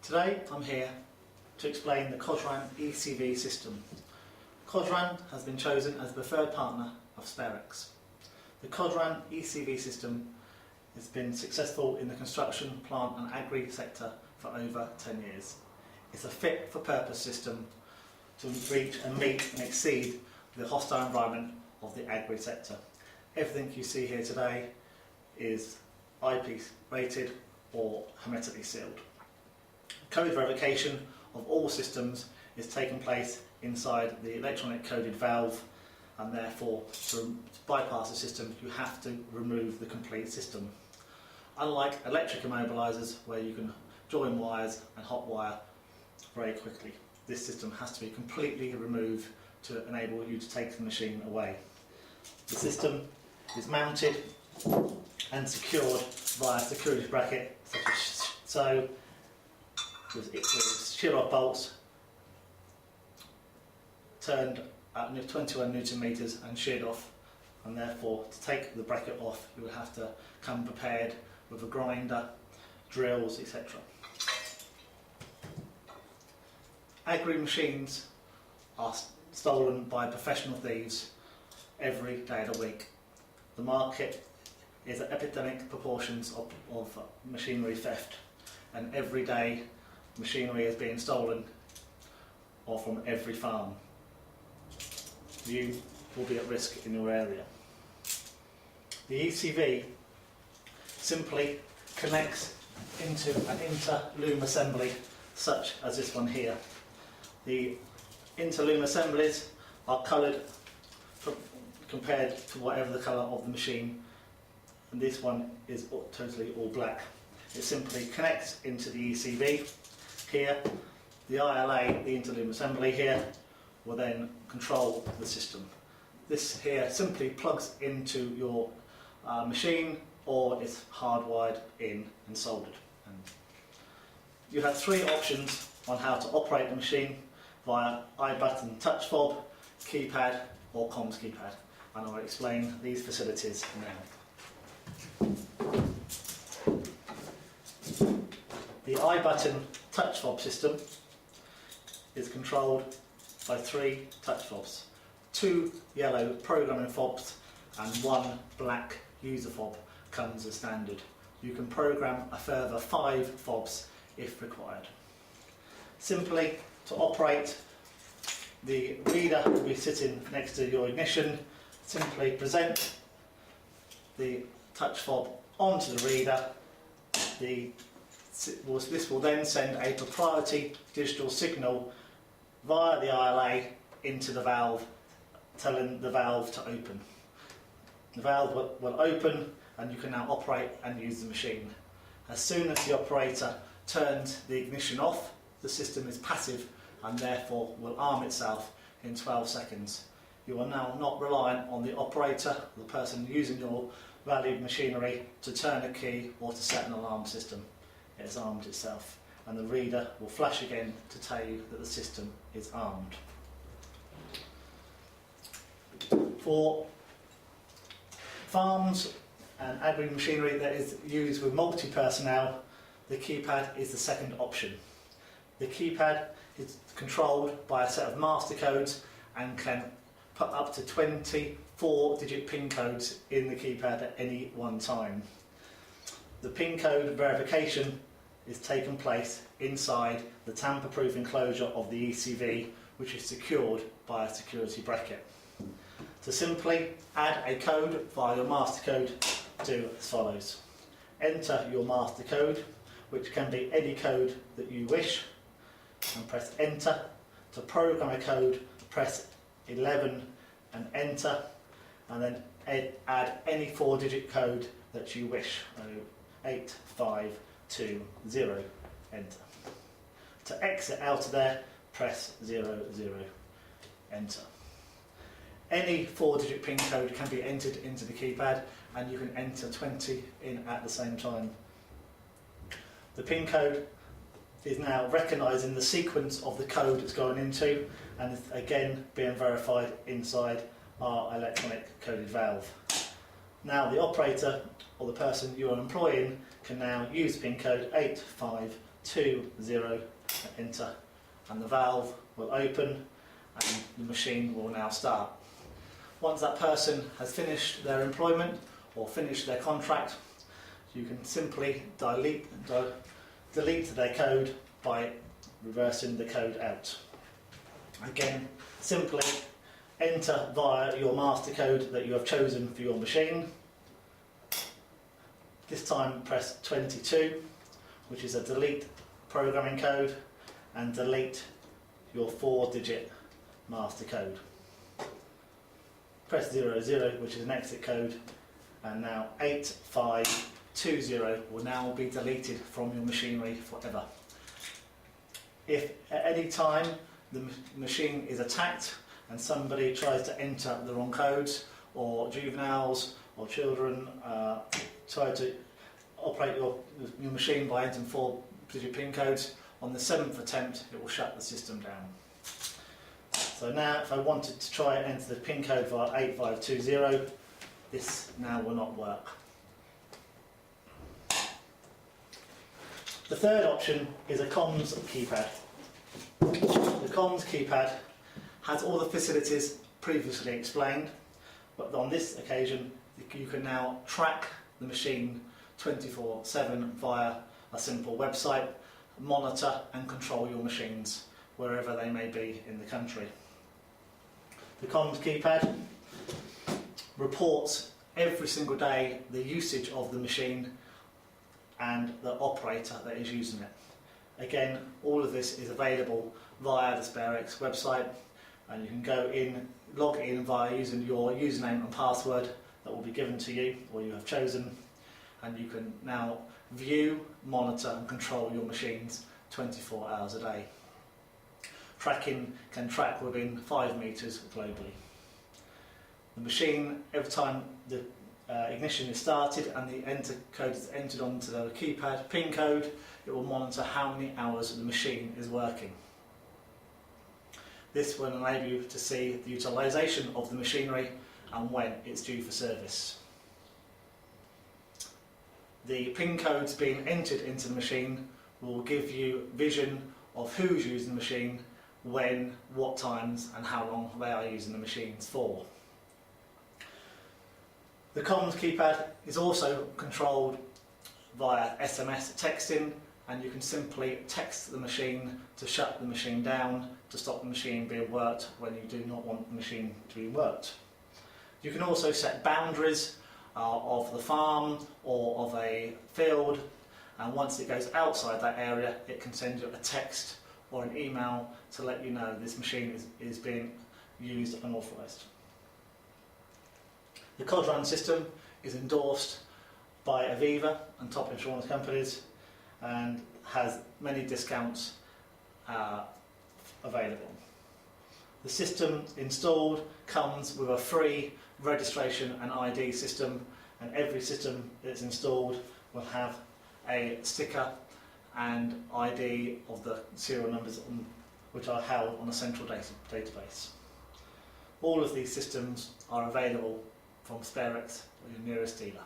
Today I'm here to explain the Kosran ECV system. Kosran has been chosen as the preferred partner of Sparex. The Kosran ECV system has been successful in the construction, plant and agri sector for over 10 years. It's a fit-for-purpose system to reach and meet and exceed the hostile environment of the agri sector. Everything you see here today is IP rated or hermetically sealed. Code verification of all systems is taking place inside the electronic coded valve, and therefore to bypass the system you have to remove the complete system. Unlike electric immobilizers where you can join wires and hot wire very quickly, this system has to be completely removed to enable you to take the machine away. The system is mounted and secured via a security bracket so with shear-off bolts turned at 21 Newton meters and sheared off, and therefore to take the bracket off you will have to come prepared with a grinder, drills, etc. Agri machines are stolen by professional thieves every day of the week. The market is at epidemic proportions of machinery theft, and every day machinery is being stolen or from every farm. You will be at risk in your area. The ECV simply connects into an interloom assembly such as this one here. The interloom assemblies are coloured compared to whatever the colour of the machine, and this one is totally all black. It simply connects into the ECV. Here, the ILA, the interloom assembly here, will then control the system. This here simply plugs into your machine or is hardwired in and soldered. And you have three options on how to operate the machine via iButton touch fob, keypad or comms keypad, and I'll explain these facilities now. The iButton touch fob system is controlled by three touch fobs, two yellow programming fobs and one black user fob comes as standard. You can program a further 5 fobs if required. Simply to operate, the reader will be sitting next to your ignition. Simply present the touch fob onto the reader. This will then send a proprietary digital signal via the ILA into the valve, telling the valve to open. The valve will open and you can now operate and use the machine. As soon as the operator turns the ignition off, the system is passive and therefore will arm itself in 12 seconds. You are now not reliant on the operator, the person using your valued machinery, to turn a key or to set an alarm system. It has armed itself, and the reader will flash again to tell you that the system is armed. For farms and agri machinery that is used with multi-personnel, the keypad is the second option. The keypad is controlled by a set of master codes and can put up to 24-digit PIN codes in the keypad at any one time. The PIN code verification is taking place inside the tamper-proof enclosure of the ECV, which is secured by a security bracket. To simply add a code via your master code, do as follows. Enter your master code, which can be any code that you wish, and press enter. To program a code, press 11 and enter, and then add any 4-digit code that you wish. 8520, enter. To exit out of there, press 00, enter. Any 4-digit PIN code can be entered into the keypad, and you can enter 20 in at the same time. The PIN code is now recognising the sequence of the code it's going into, and is again being verified inside our electronic coded valve. Now the operator or the person you are employing can now use PIN code 8520 20, enter, and the valve will open and the machine will now start. Once that person has finished their employment or finished their contract, you can simply delete their code by reversing the code out. Again, simply enter via your master code that you have chosen for your machine. This time press 22, which is a delete programming code, and delete your 4-digit master code. Press 00, which is an exit code, and now 8520 will now be deleted from your machinery forever. If at any time the machine is attacked and somebody tries to enter the wrong codes, or juveniles or children try to operate your machine by entering 4-digit PIN codes, on the 7th attempt it will shut the system down. So now if I wanted to try and enter the PIN code via 8520, this now will not work. The third option is a comms keypad. The comms keypad has all the facilities previously explained, but on this occasion you can now track the machine 24/7 via a simple website, monitor and control your machines wherever they may be in the country. The comms keypad reports every single day the usage of the machine and the operator that is using it. Again, all of this is available via the Sparex website, and you can go in, log in via using your username and password that will be given to you or you have chosen, and you can now view, monitor and control your machines 24 hours a day. Tracking can track within 5 metres globally. The machine, every time the ignition is started and the enter code is entered onto the keypad PIN code, it will monitor how many hours the machine is working. This will enable you to see the utilisation of the machinery and when it's due for service. The PIN codes being entered into the machine will give you vision of who's using the machine, when, what times and how long they are using the machines for. The comms keypad is also controlled via SMS texting, and you can simply text the machine to shut the machine down, to stop the machine being worked when you do not want the machine to be worked. You can also set boundaries of the farm or of a field, and once it goes outside that area it can send you a text or an email to let you know this machine is being used unauthorised. The Kosran system is endorsed by Aviva and top insurance companies and has many discounts available. The system installed comes with a free registration and ID system, and every system that's installed will have a sticker and ID of the serial numbers which are held on a central database. All of these systems are available from Sparex or your nearest dealer.